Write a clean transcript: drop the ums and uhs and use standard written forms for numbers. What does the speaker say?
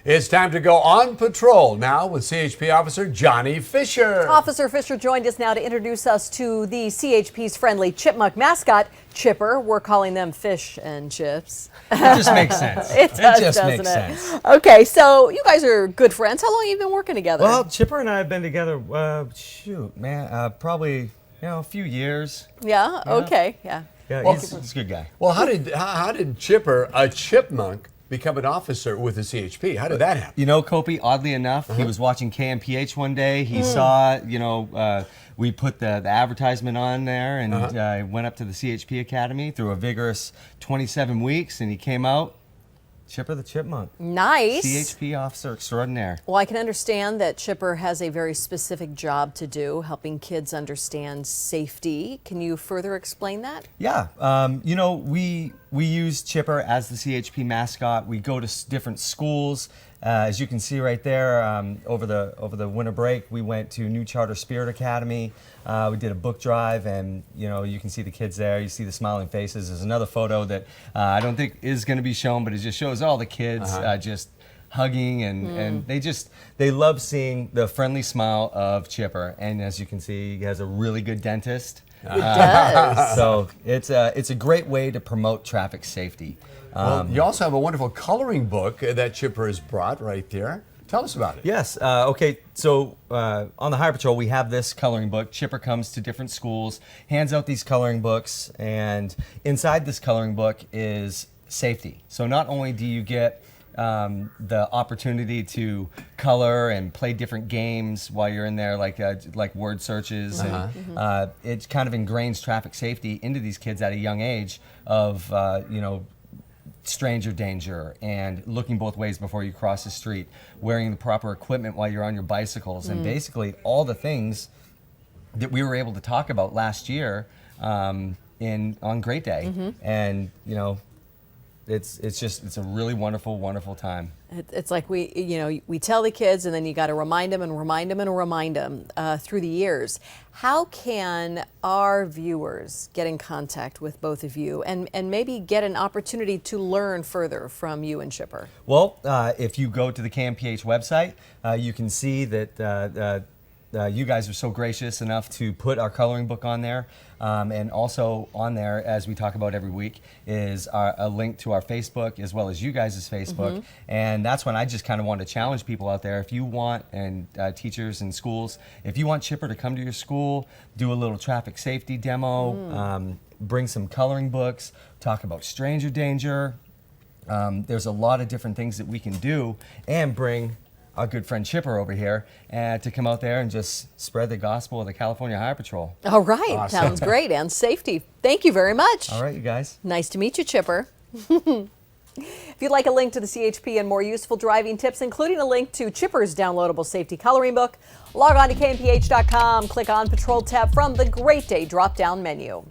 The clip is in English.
It's time to go on patrol now with CHP Officer Johnny Fisher. Officer Fisher joined us now to introduce us to the CHP's friendly chipmunk mascot, CHiPper. We're calling them fish and chips. It just makes sense. It does, just doesn't makes it? sense. Okay, so you guys are good friends. How long have you been working together? Well, CHiPper and I have been together, probably a few years. Yeah. Okay. Yeah. Yeah, Well, he's a good guy. Well, how did CHiPper, a chipmunk, become an officer with the CHP? How did that happen? You know, Kopi, oddly enough, he was watching KMPH one day. He saw, we put the advertisement on there and went up to the CHP Academy through a vigorous 27 weeks, and he came out, CHiPper the Chipmunk. Nice. CHP officer extraordinaire. Well, I can understand that CHiPper has a very specific job to do, helping kids understand safety. Can you further explain that? Yeah, we use CHiPper as the CHP mascot. We go to different schools. As you can see right there, over the winter break, we went to New Charter Spirit Academy. We did a book drive, and you can see the kids there. You see the smiling faces. There's another photo that I don't think is going to be shown, but it just shows all the kids just hugging, and they love seeing the friendly smile of CHiPper. And as you can see, he has a really good dentist. It does. So it's a great way to promote traffic safety. Well, you also have a wonderful coloring book that CHiPper has brought right there. Tell us about it. Yes. Okay. So on the Highway Patrol, we have this coloring book. CHiPper comes to different schools, hands out these coloring books, and inside this coloring book is safety. So not only do you get the opportunity to color and play different games while you're in there, like word searches, and it kind of ingrains traffic safety into these kids at a young age of stranger danger and looking both ways before you cross the street, wearing the proper equipment while you're on your bicycles, and basically all the things that we were able to talk about last year on Great Day. And it's a really wonderful time. It's like we tell the kids, and then you got to remind them and remind them and remind them through the years. How can our viewers get in contact with both of you and maybe get an opportunity to learn further from you and CHiPper? Well, if you go to the KMPH website, you can see that you guys are so gracious enough to put our coloring book on there. And also on there, as we talk about every week, is a link to our Facebook as well as you guys' Facebook. And that's when I just kind of want to challenge people out there. If you want, and teachers and schools, if you want CHiPper to come to your school, do a little traffic safety demo, bring some coloring books, talk about stranger danger. There's a lot of different things that we can do, and bring our good friend CHiPper over here to come out there and just spread the gospel of the California Highway Patrol. All right. Awesome. Sounds great. And safety. Thank you very much. All right, you guys. Nice to meet you, CHiPper. If you'd like a link to the CHP and more useful driving tips, including a link to CHiPper's downloadable safety coloring book, log on to kmph.com, click on Patrol tab from the Great Day drop-down menu.